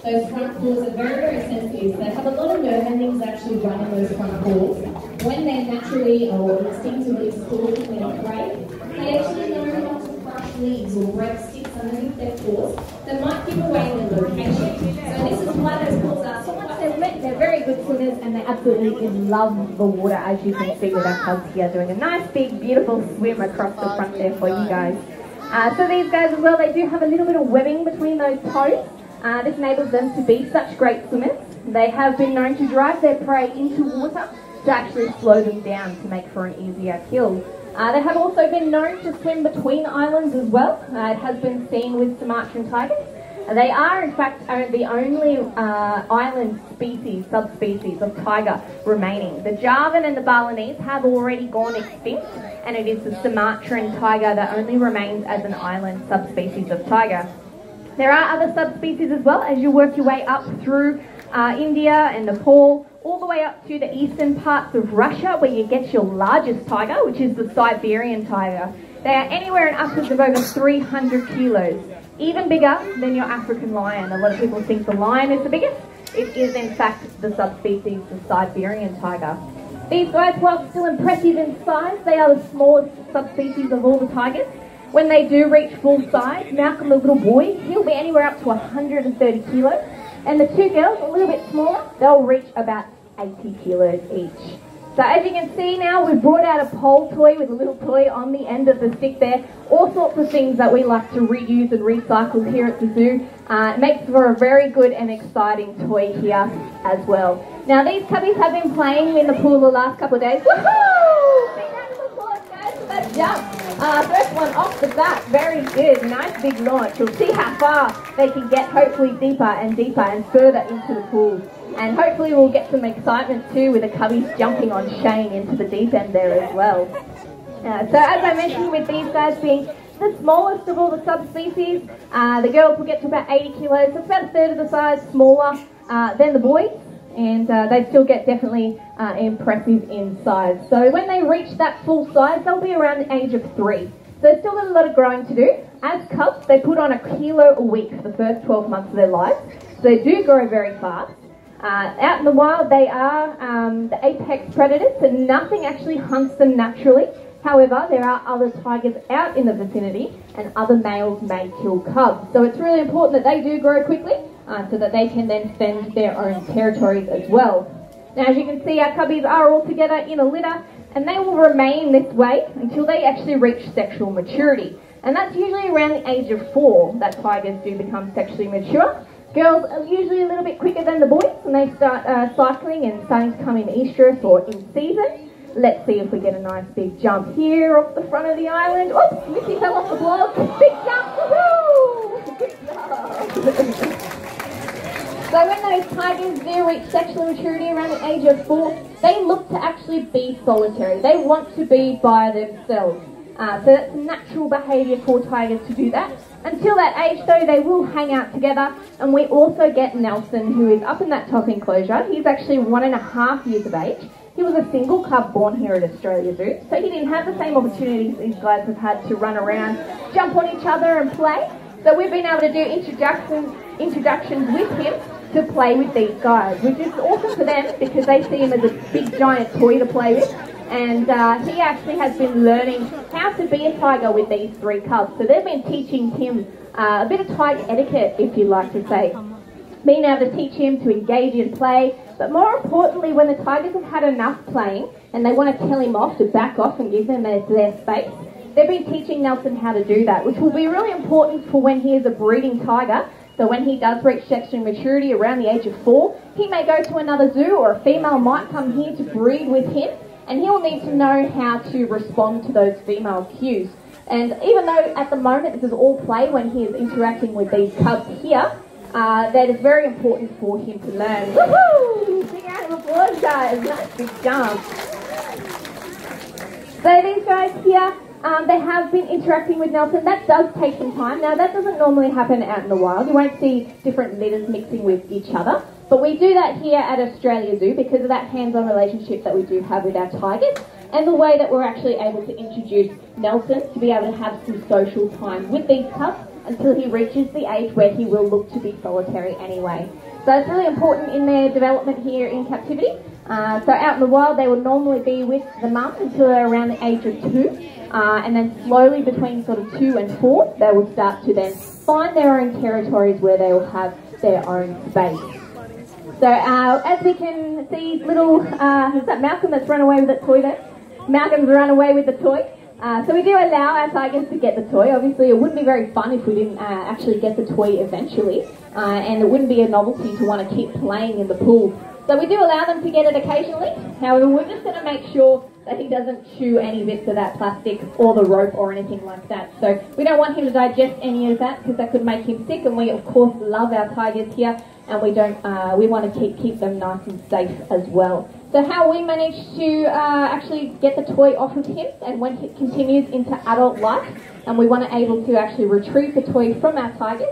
Those front paws are very, very sensitive. They have a lot of nerve endings actually running those front paws. When they're naturally or instinctively stalking their prey, they actually know not to crush leaves or break sticks underneath their paws that might give away their location. So this is why those paws are so much they're wet. They're very good swimmers and they absolutely love the water, as you can see with our cubs here doing a nice big beautiful swim across the front there for you guys. So these guys as well, they do have a little bit of webbing between those toes. This enables them to be such great swimmers. They have been known to drive their prey into water to actually slow them down to make for an easier kill. They have also been known to swim between islands as well. It has been seen with Sumatran tigers. They are in fact the only island species, subspecies of tiger remaining. The Javan and the Balinese have already gone extinct, and it is the Sumatran tiger that only remains as an island subspecies of tiger. There are other subspecies as well as you work your way up through India and Nepal, all the way up to the eastern parts of Russia where you get your largest tiger, which is the Siberian tiger. They are anywhere in upwards of over 300 kilos, even bigger than your African lion. A lot of people think the lion is the biggest. It is in fact the subspecies, the Siberian tiger. These guys, while still impressive in size, they are the smallest subspecies of all the tigers. When they do reach full size, Malcolm, the little boy, he'll be anywhere up to 130 kilos. And the two girls, a little bit smaller, they'll reach about 80 kilos each. So as you can see now, we've brought out a pole toy with a little toy on the end of the stick there. All sorts of things that we like to reuse and recycle here at the zoo. It makes for a very good and exciting toy here as well. Now these cubbies have been playing in the pool the last couple of days. Woohoo! Big round of applause, guys, for that jump. First one off the bat, very good, nice big launch. We'll see how far they can get, hopefully deeper and deeper and further into the pool. And hopefully we'll get some excitement too with the cubbies jumping on Shane into the deep end there as well. So as I mentioned, with these guys being the smallest of all the subspecies, the girls will get to about 80 kilos, so it's about a third of the size smaller than the boys. And they still get definitely impressive in size. So when they reach that full size, they'll be around the age of 3. So they've still got a lot of growing to do. As cubs, they put on 1 kilo a week for the first 12 months of their lives. So they do grow very fast. Out in the wild, they are the apex predators, so nothing actually hunts them naturally. However, there are other tigers out in the vicinity, and other males may kill cubs. So it's really important that they do grow quickly, so that they can then fend their own territories as well. Now, as you can see, our cubbies are all together in a litter, and they will remain this way until they actually reach sexual maturity. And that's usually around the age of 4 that tigers do become sexually mature. Girls are usually a little bit quicker than the boys, and they start cycling and starting to come in estrus or in season. Let's see if we get a nice big jump here off the front of the island. Oops, Missy fell off the blog. Big jump, woohoo! Good job. So when those tigers do reach sexual maturity around the age of 4, they look to actually be solitary. They want to be by themselves. So that's natural behaviour for tigers to do that. Until that age though, they will hang out together, and we also get Nelson, who is up in that top enclosure. He's actually 1.5 years of age. He was a single cub born here at Australia Zoo, so he didn't have the same opportunities these guys have had to run around, jump on each other and play. So we've been able to do introductions with him to play with these guys, which is awesome for them because they see him as a big giant toy to play with. And he actually has been learning how to be a tiger with these 3 cubs. So they've been teaching him a bit of tiger etiquette, if you like to say. Being able to teach him to engage in play, but more importantly, when the tigers have had enough playing and they want to tell him off, to back off and give them their space, they've been teaching Nelson how to do that, which will be really important for when he is a breeding tiger. So when he does reach sexual maturity around the age of 4, he may go to another zoo, or a female might come here to breed with him, and he'll need to know how to respond to those female cues. And even though at the moment this is all play when he is interacting with these cubs here, that is very important for him to learn. Woohoo! Big round of applause, guys. Nice big jump. So these guys here, they have been interacting with Nelson. That does take some time. Now, that doesn't normally happen out in the wild. You won't see different litters mixing with each other. But we do that here at Australia Zoo because of that hands-on relationship that we do have with our tigers, and the way that we're actually able to introduce Nelson to be able to have some social time with these cubs, until he reaches the age where he will look to be solitary anyway. So it's really important in their development here in captivity. So out in the wild they would normally be with the mum until they're around the age of 2, and then slowly between sort of 2 and 4 they will start to then find their own territories where they will have their own space. So as we can see, little, is that Malcolm that's run away with that toy there? Malcolm's run away with the toy. So we do allow our tigers to get the toy. Obviously it wouldn't be very fun if we didn't actually get the toy eventually, and it wouldn't be a novelty to want to keep playing in the pool. So we do allow them to get it occasionally. However, we're just going to make sure that he doesn't chew any bits of that plastic or the rope or anything like that. So we don't want him to digest any of that because that could make him sick, and we of course love our tigers here, and we want to keep them nice and safe as well. So how we manage to actually get the toy off of him, and when he continues into adult life and we want to able to actually retrieve the toy from our tigers,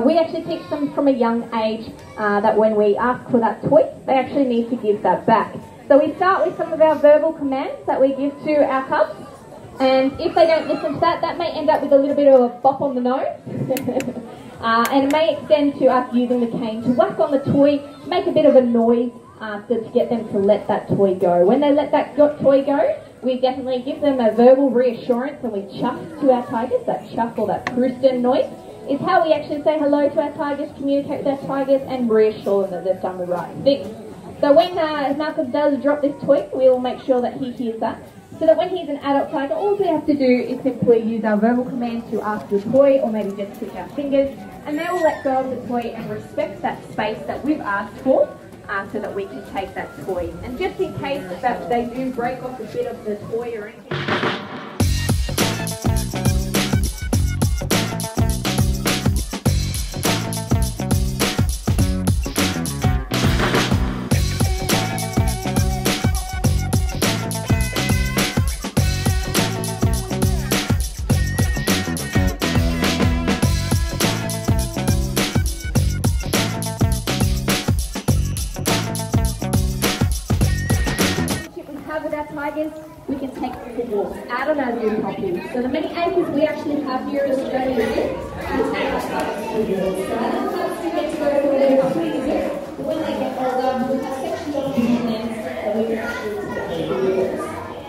we actually teach them from a young age that when we ask for that toy, they actually need to give that back. So we start with some of our verbal commands that we give to our cubs, and if they don't listen to that, that may end up with a little bit of a bop on the nose. And it may extend to us using the cane to whack on the toy, make a bit of a noise to get them to let that toy go. When they let that toy go, we definitely give them a verbal reassurance, and we chuff to our tigers. That chuff or that Kristen noise is how we actually say hello to our tigers, communicate with our tigers, and reassure them that they've done the right thing. So when Malcolm does drop this toy, we will make sure that he hears that, so that when he's an adult tiger, all we have to do is simply use our verbal commands to ask the toy, or maybe just click our fingers, and they will let go of the toy and respect that space that we've asked for, so that we can take that toy. And just in case that they do break off a bit of the toy or anything, with our tigers, we can take them for walks out on our new property. So the many acres we actually have here in Australia, we take our tigers for walks. So our cubs do get to go for their properties, but when they get older, we have sections of land that we can actually take for walks.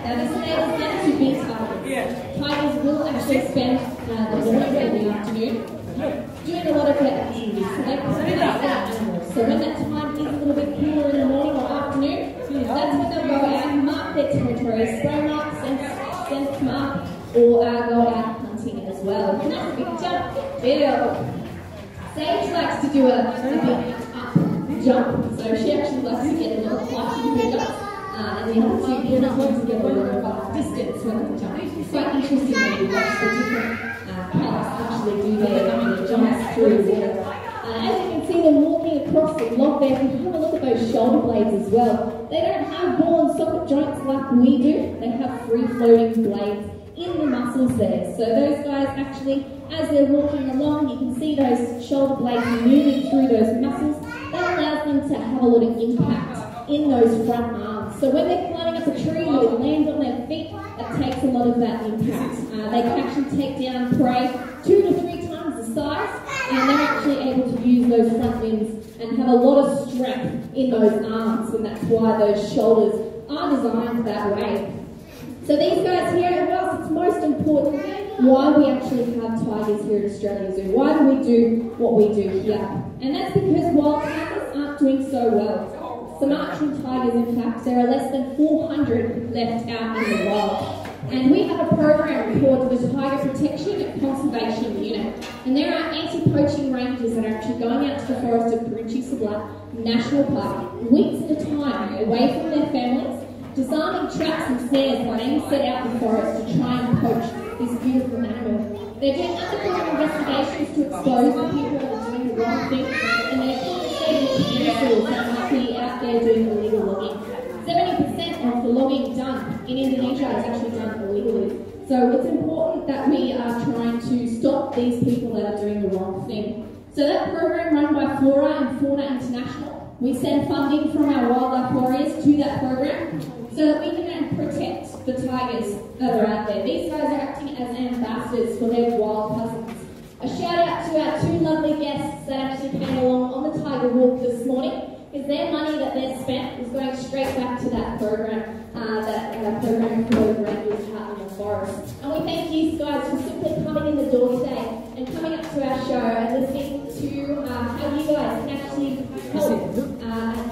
Now this enables them to be tigers. Tigers will actually spend the morning and the afternoon doing a lot of their activities. So they play out animals. So when that time is a little bit cooler in the morning or afternoon, that's when they'll go out and mark their territory, spray mark, sense mark, or go out hunting as well. And that's a big jump. Bill. Sage likes to do a big up jump, so she actually likes to get a little flush in her jump. And the other two people want to get a little distance when they jump. It's quite interesting when you watch the different cats actually do their jumps through the water. As you can see them walking across the log there, we can have a look at those shoulder blades as well. They don't have ball and socket joints like we do. They have free-floating blades in the muscles there. So those guys actually, as they're walking along, you can see those shoulder blades moving through those muscles. That allows them to have a lot of impact in those front arms. So when they're climbing up a tree or it lands on their feet, that takes a lot of that impact. They can actually take down prey 2 to 3 times the size, and they're actually able to use those front limbs and have a lot of strength in those arms, and that's why those shoulders are designed that way. So these guys here, and whilst it's most important why we actually have tigers here at Australia Zoo, why do we do what we do here? And that's because wild tigers aren't doing so well. Sumatran tigers, in fact, there are less than 400 left out in the wild. And we have a program called the Tiger Protection and Conservation Unit. And there are anti-poaching rangers that are actually going out to the forest of Beerwah National Park, weeks at a time, away from their families, disarming traps and snares that aim set out in the forest to try and poach this beautiful animal. They're doing undercover investigations to expose the people that are doing the wrong thing, and they're confiscating vehicles that might be out there doing illegal logging. 70% of the logging done in Indonesia is actually done illegally. So it's important that we are trying to stop these people that are doing the wrong thing. So that program run by Flora and Fauna International, we send funding from our wildlife warriors to that program so that we can protect the tigers that are out there. These guys are acting as ambassadors for their wild cousins. A shout out to our two lovely guests that actually came along on the Tiger Walk this morning, because their money that they've spent is going straight back to that program, program for the Rangers out in the forest. And we thank you guys for simply coming in the door today and coming up to our show and listening to how you guys can actually help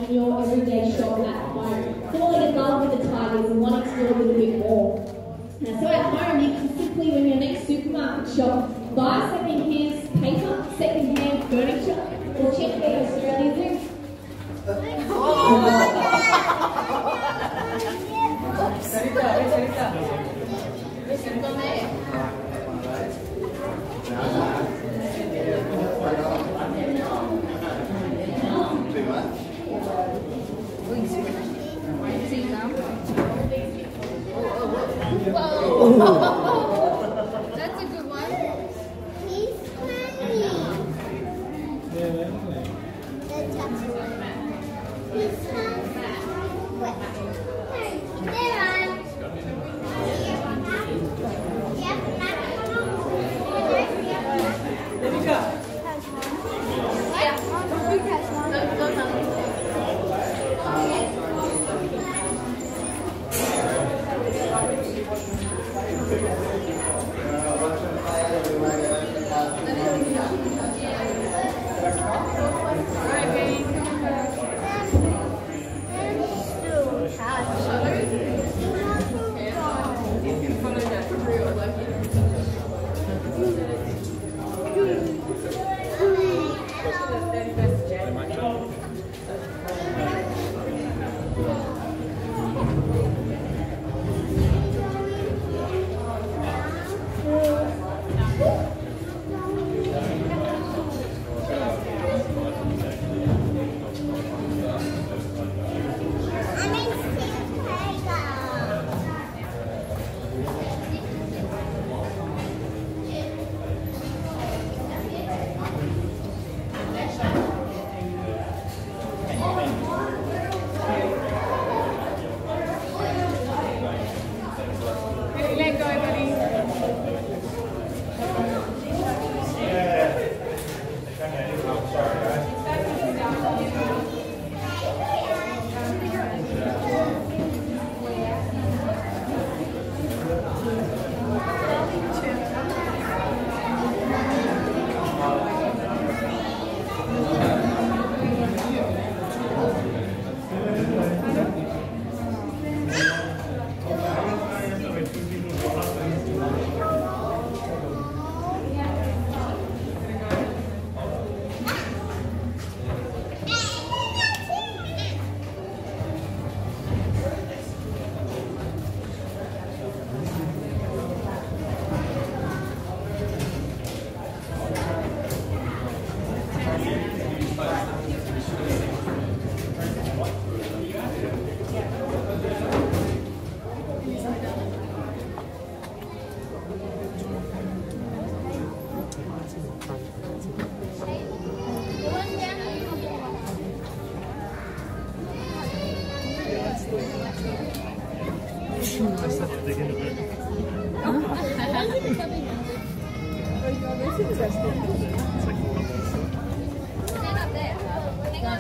in your everyday shop at home, falling in love with the Tigers and wanting to do a little bit more. So at home, you can simply, when your next supermarket shop, buy second-hand paper, second-hand furniture, or check their Australia Zoo. That's a good one. He's funny. He's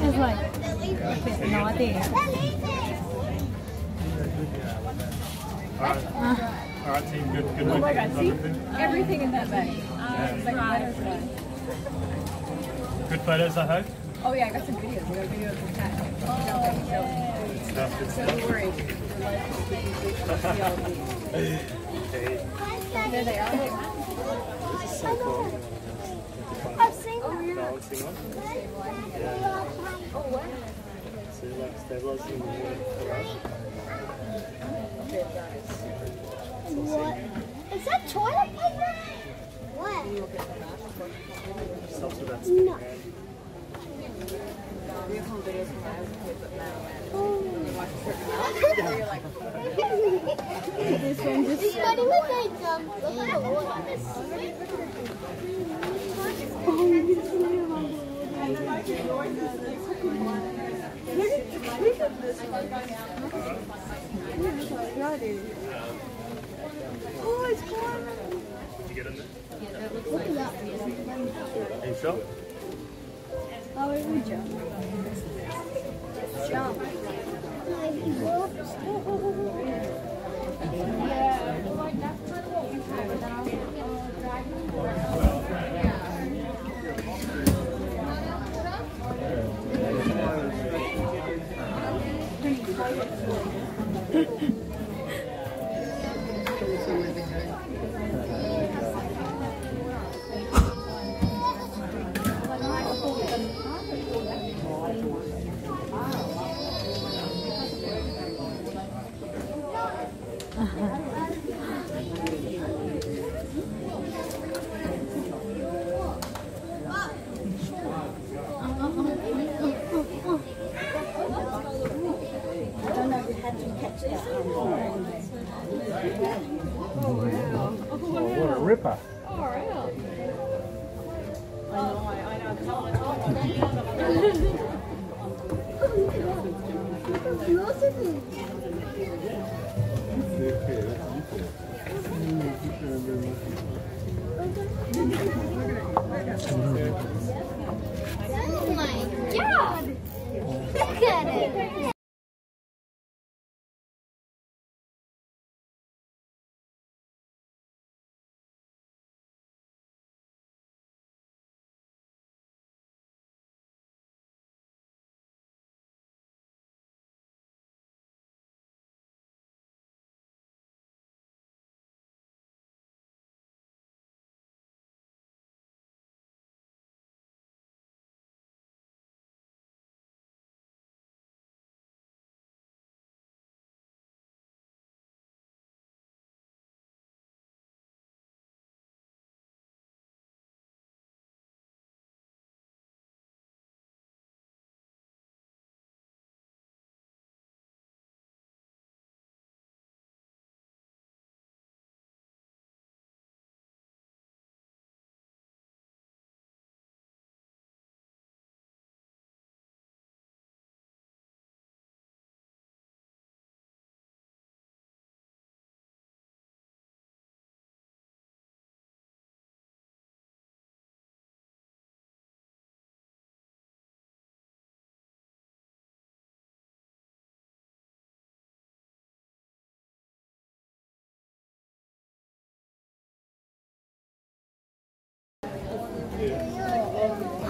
It's like, it's not there. Alright, team, good Oh luck. my god, see? Everything in that bag. It's like letters. Good photos, I hope. Oh yeah, I got some videos. I got a video of the cat. Good So don't worry. There they are. This is so cool. I've seen them. Balancing on. Oh, what? So you're like stabilizing the unit around. What? Is that toilet paper? What? Just helps with that No. spinning around. This one just starting with that jump. Look at the water. Oh, it's climbing. you get in there? Yeah, that looks like that. Are you sure? Oh, we would jump. Jump. What a ripper. Oh my God! Look at it!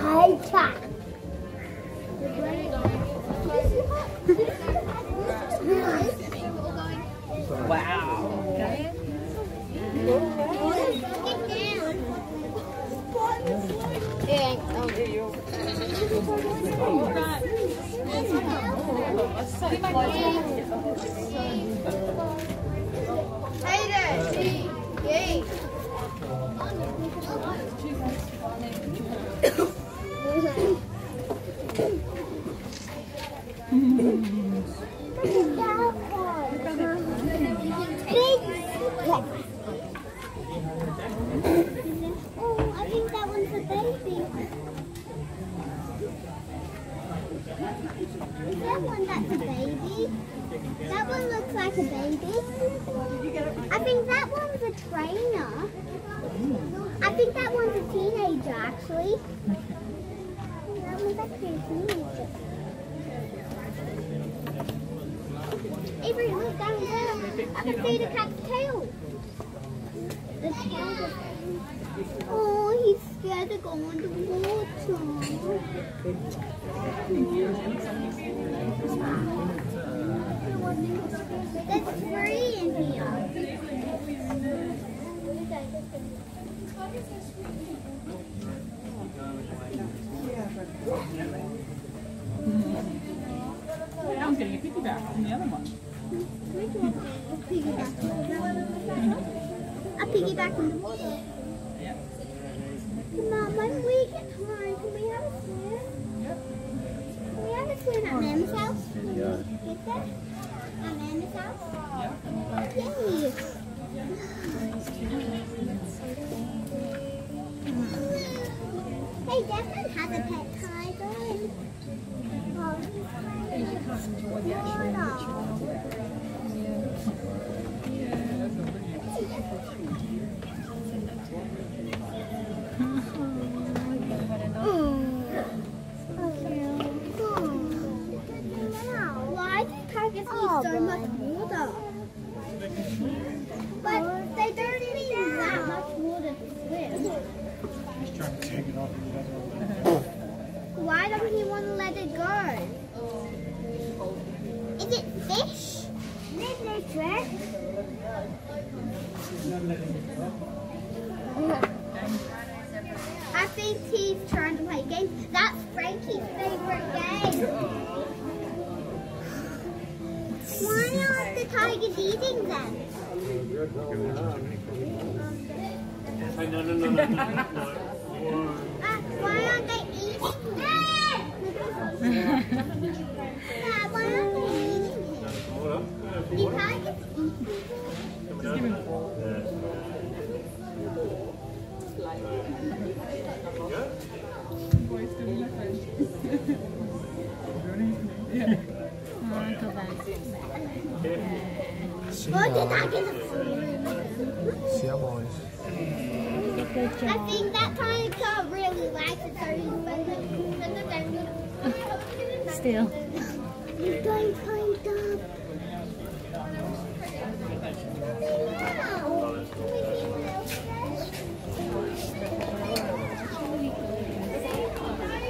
High top. Oh, I think that one's a baby. That one, that's a baby. That one looks like a baby. I think that one's a trainer. I think that one's a teenager, actually. That one's actually a teenager. Avery, look down there. I can see the cat's tail. Oh, he's scared to go in the water. There's three in here. I'm getting a piggyback from the other one. A piggyback on the water. Mom, when we get home, can we have a swim? Can we have a swim at Mam's house? Get there? At Mam's house? Yay! Hey, Devin has a pet tiger. need so much water. But they don't need that much water to swim. He's trying to take it off and he doesn't want to. Why doesn't he want to let it go? Is it fish? There's no fish. I think he's trying to play games. That's Frankie's favorite game. Why aren't the tigers eating them? No. Why aren't they eating them? Why aren't they eating them? The tigers eating them? Or the tigers are following them? I think that tiger really likes it, so he's Still. he's going to